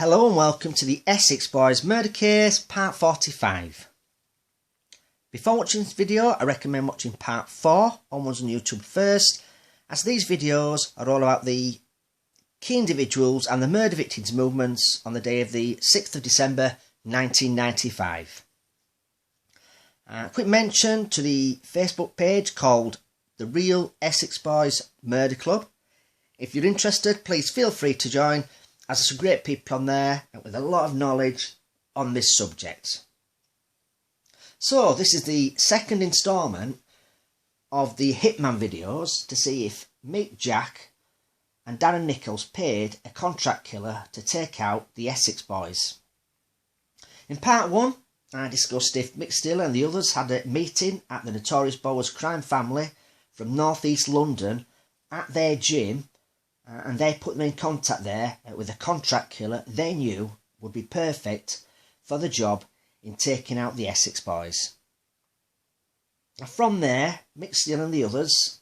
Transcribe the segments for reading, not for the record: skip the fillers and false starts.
Hello and welcome to the Essex Boys Murder Case Part 45. Before watching this video, I recommend watching Part 4 onwards on YouTube first, as these videos are all about the key individuals and the murder victims movements on the day of the 6th of December 1995. Quick mention to the Facebook page called The Real Essex Boys Murder Club. If you're interested, please feel free to join, as there's some great people on there with a lot of knowledge on this subject. So this is the second instalment of the Hitman videos to see if Mick, Jack and Darren Nichols paid a contract killer to take out the Essex Boys. In part 1, I discussed if Mick Steele and the others had a meeting at the Notorious Boers crime family from North East London at their gym, and they put them in contact there with a contract killer they knew would be perfect for the job in taking out the Essex Boys. From there, Mick Steele and the others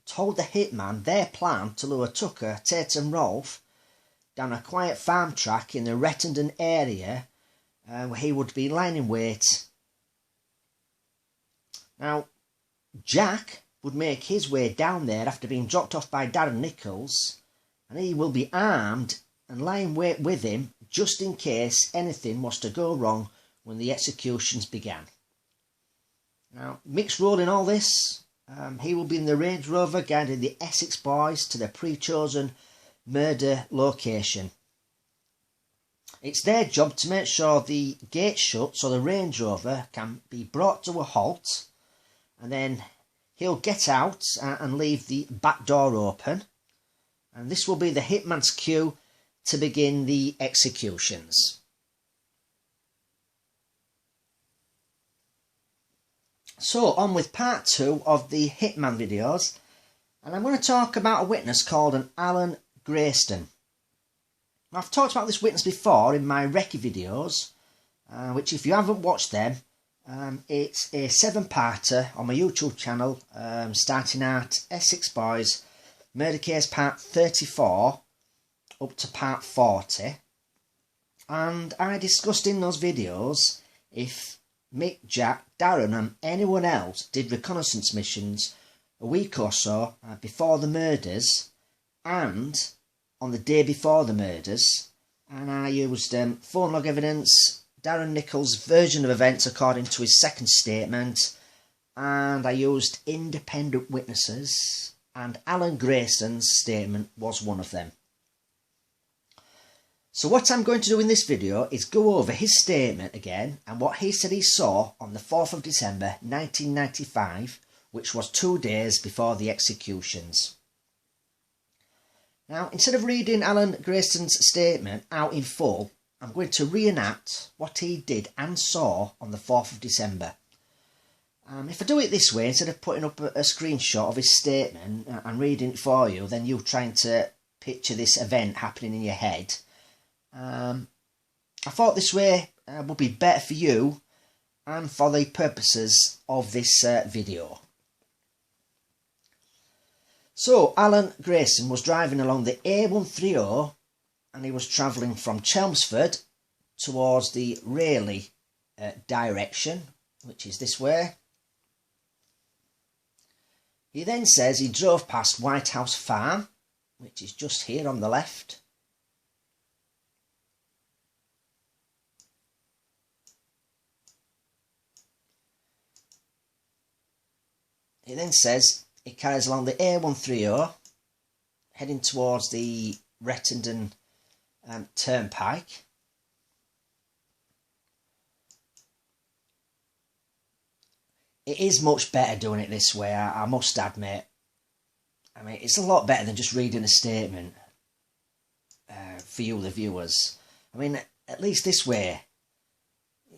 told the hitman their plan to lure Tucker, Tate and Rolfe down a quiet farm track in the Rettendon area where he would be lying in wait. Now, Jack would make his way down there after being dropped off by Darren Nichols, and he will be armed and lie in wait with him just in case anything was to go wrong when the executions began. Now, Mick's role in all this, he will be in the Range Rover guiding the Essex Boys to their pre-chosen murder location. It's their job to make sure the gate shut so the Range Rover can be brought to a halt, and then he'll get out and leave the back door open, and this will be the hitman's cue to begin the executions. So on with part 2 of the Hitman videos, and I'm going to talk about a witness called an Alan Grayston. I've talked about this witness before in my recce videos, which if you haven't watched them, it's a 7-parter on my YouTube channel, starting at Essex Boys Murder Case Part 34 up to Part 40, and I discussed in those videos if Mick, Jack, Darren and anyone else did reconnaissance missions a week or so before the murders and on the day before the murders, and I used phone log evidence, Darren Nichols' version of events according to his second statement, and I used independent witnesses, and Alan Grayston's statement was one of them. So what I'm going to do in this video is go over his statement again and what he said he saw on the 4th of December 1995, which was 2 days before the executions. Now, instead of reading Alan Grayston's statement out in full, I'm going to reenact what he did and saw on the 4th of December. If I do it this way, instead of putting up a screenshot of his statement and reading it for you, then you trying to picture this event happening in your head, I thought this way would be better for you and for the purposes of this video. So, Alan Grayston was driving along the A130 and he was travelling from Chelmsford towards the Rayleigh direction, which is this way. He then says he drove past White House Farm, which is just here on the left. He then says he carries along the A130, heading towards the Rettendon Turnpike. It is much better doing it this way, I must admit. I mean, it's a lot better than just reading a statement for you, the viewers. I mean, at least this way,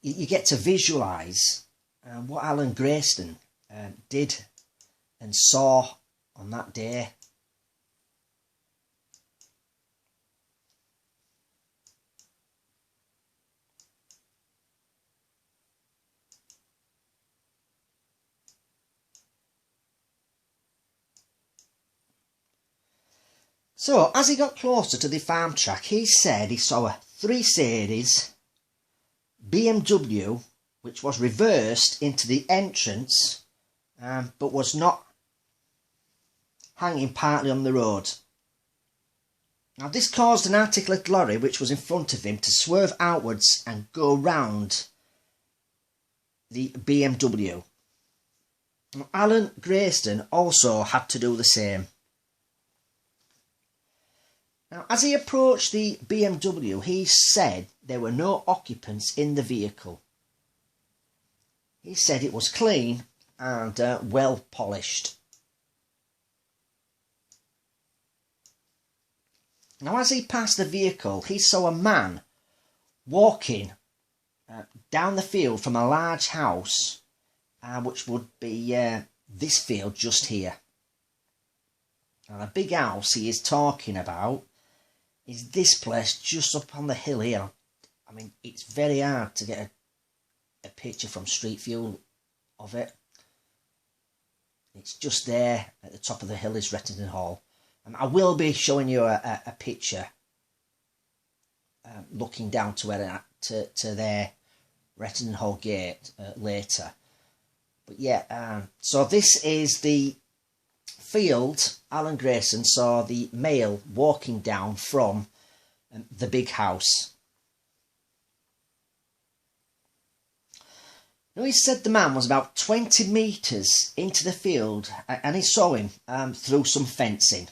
you get to visualise what Alan Grayston did and saw on that day. So, as he got closer to the farm track, he said he saw a 3 Series BMW, which was reversed into the entrance, but was not hanging partly on the road. Now this caused an articulated lorry which was in front of him to swerve outwards and go round the BMW. Now, Alan Grayson also had to do the same. Now, as he approached the BMW, he said there were no occupants in the vehicle. He said it was clean and well polished. Now, as he passed the vehicle, he saw a man walking down the field from a large house, which would be this field just here. Now, the big house he is talking about is this place just up on the hill here. I mean, it's very hard to get a picture from street view of it. It's just there at the top of the hill is Rettendon Hall. I will be showing you a picture looking down to where to their Rettendon Hall gate later. But yeah, so this is the field Alan Grayson saw the male walking down from the big house. Now, he said the man was about 20 metres into the field and he saw him through some fencing.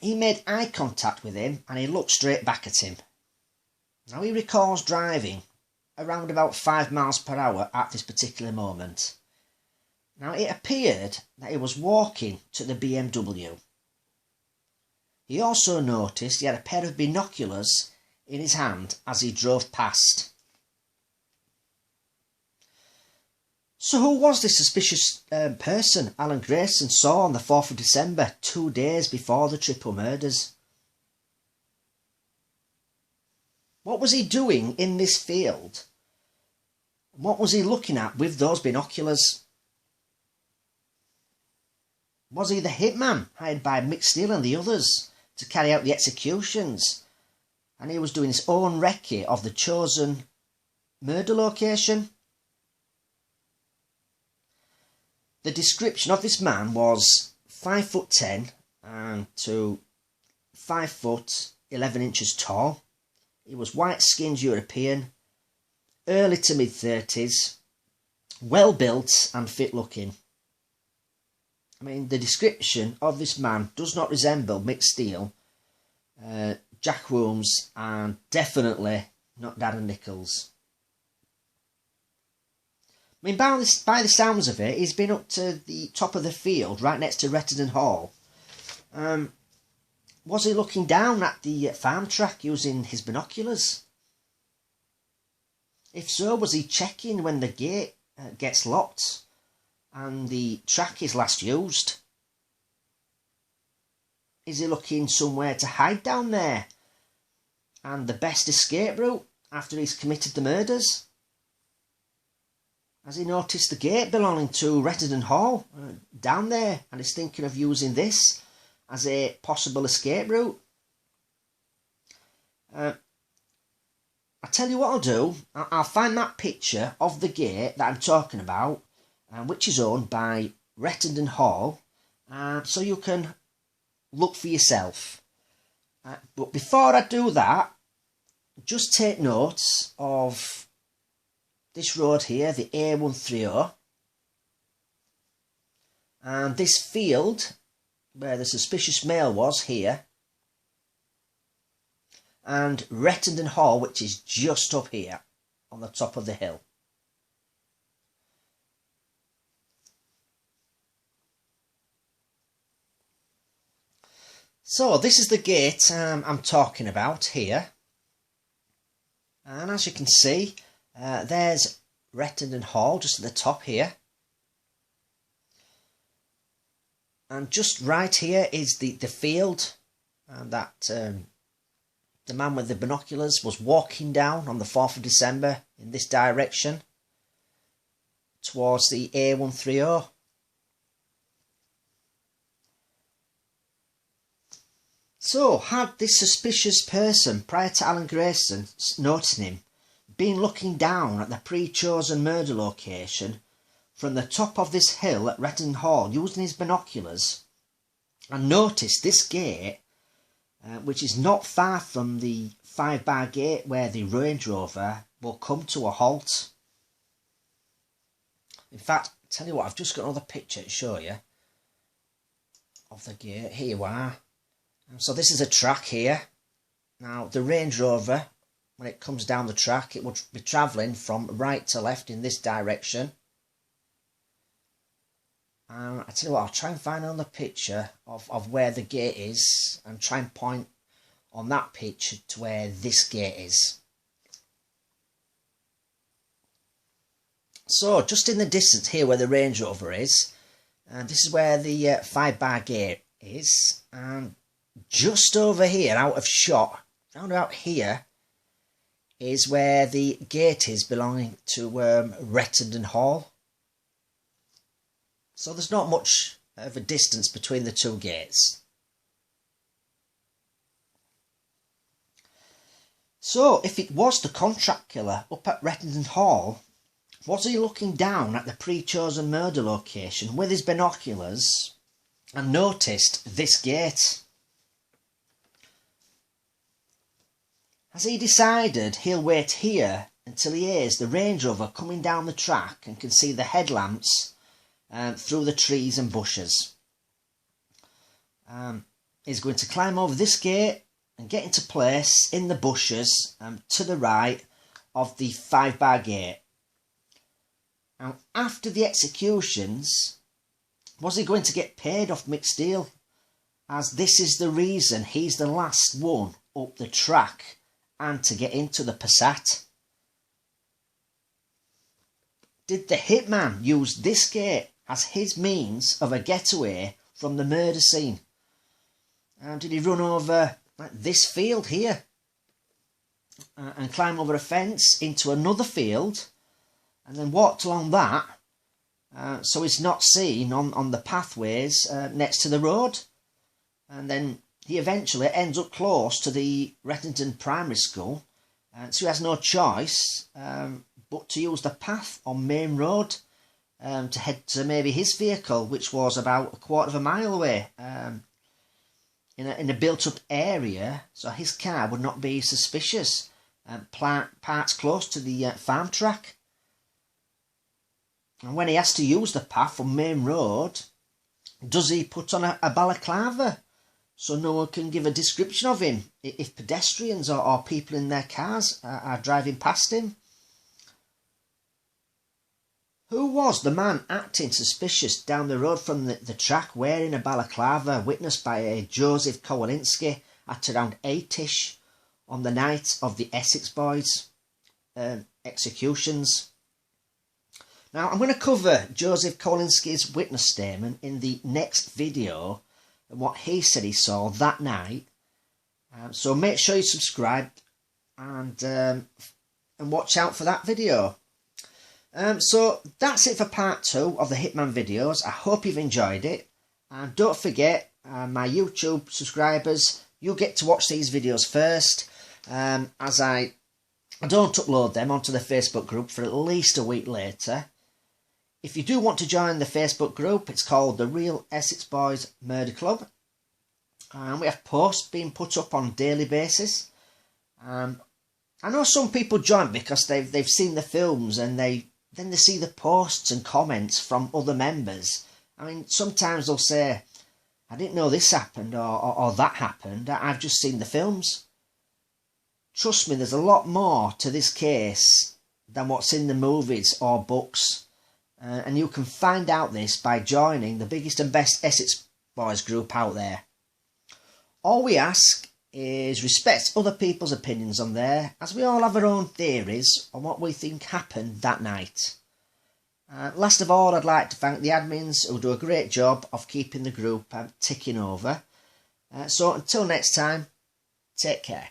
He made eye contact with him and he looked straight back at him. Now, he recalls driving around about 5 miles per hour at this particular moment. Now, it appeared that he was walking to the BMW. He also noticed he had a pair of binoculars in his hand as he drove past. So who was this suspicious person Alan Grayson saw on the 4th of December, 2 days before the triple murders? What was he doing in this field? What was he looking at with those binoculars? Was he the hitman hired by Mick Steele and the others to carry out the executions? And he was doing his own recce of the chosen murder location? The description of this man was 5'10" and to 5'11" tall. He was white-skinned European, early to mid-30s, well built and fit looking. I mean, the description of this man does not resemble Mick Steele, Jack Wooms, and definitely not Darren Nichols. I mean, by the sounds of it, he's been up to the top of the field, right next to Rettendon Hall. Was he looking down at the farm track using his binoculars? If so, was he checking when the gate gets locked and the track is last used? Is he looking somewhere to hide down there and the best escape route after he's committed the murders? Has he noticed the gate belonging to Rettendon Hall down there and is thinking of using this as a possible escape route? I tell you what I'll do. I'll find that picture of the gate that I'm talking about, which is owned by Rettendon Hall, so you can look for yourself. But before I do that, just take notes of this road here, the A130, and this field where the suspicious male was here, and Rettendon Hall, which is just up here on the top of the hill. So this is the gate I'm talking about here, and as you can see, there's Rettendon Hall just at the top here. And just right here is the field that the man with the binoculars was walking down on the 4th of December in this direction towards the A130. So, had this suspicious person, prior to Alan Grayson noticing him, been looking down at the pre-chosen murder location from the top of this hill at Retton Hall using his binoculars, and noticed this gate, which is not far from the 5-bar gate where the Range Rover will come to a halt. In fact, I'll tell you what, I've just got another picture to show you of the gate. Here you are. So this is a track here. Now the Range Rover, when it comes down the track, it would be travelling from right to left in this direction. I tell you what, I'll try and find another picture of where the gate is and try and point on that picture to where this gate is. So just in the distance here where the Range Rover is, and this is where the 5-bar gate is, and just over here, out of shot, round about here, is where the gate is belonging to Retton Hall. So there's not much of a distance between the two gates. So if it was the contract killer up at Retton Hall, was he looking down at the pre-chosen murder location with his binoculars and noticed this gate? Has he decided he'll wait here until he hears the Range Rover coming down the track and can see the headlamps through the trees and bushes? He's going to climb over this gate and get into place in the bushes to the right of the 5-bar gate. Now, after the executions, was he going to get paid off Mick Steele? As this is the reason he's the last one up the track and to get into the Passat. Did the hitman use this gate as his means of a getaway from the murder scene? Did he run over this field here and climb over a fence into another field and then walked along that so he's not seen on the pathways next to the road? And then he eventually ends up close to the Retton Primary School, so he has no choice but to use the path on Main Road to head to maybe his vehicle, which was about a quarter of a mile away, in a built-up area, so his car would not be suspicious, parked close to the farm track. And when he has to use the path on Main Road, does he put on a balaclava so no one can give a description of him if pedestrians or people in their cars are driving past him? Who was the man acting suspicious down the road from the track wearing a balaclava, witnessed by a Joseph Kowalinsky at around 8ish on the night of the Essex boys' executions? Now, I'm going to cover Joseph Kowalinsky's witness statement in the next video and what he said he saw that night. So make sure you subscribe and watch out for that video. So that's it for part 2 of the Hitman videos. I hope you've enjoyed it. And don't forget, my YouTube subscribers, you get to watch these videos first, as I don't upload them onto the Facebook group for at least a week later. If you do want to join the Facebook group, it's called the Real Essex Boys Murder Club. And we have posts being put up on a daily basis. I know some people join because they've seen the films and then they see the posts and comments from other members. I mean, sometimes they'll say, I didn't know this happened or that happened. I've just seen the films. Trust me, there's a lot more to this case than what's in the movies or books. And you can find out this by joining the biggest and best Essex Boys group out there. All we ask is respect other people's opinions on there, as we all have our own theories on what we think happened that night. Last of all, I'd like to thank the admins who do a great job of keeping the group ticking over. So until next time, take care.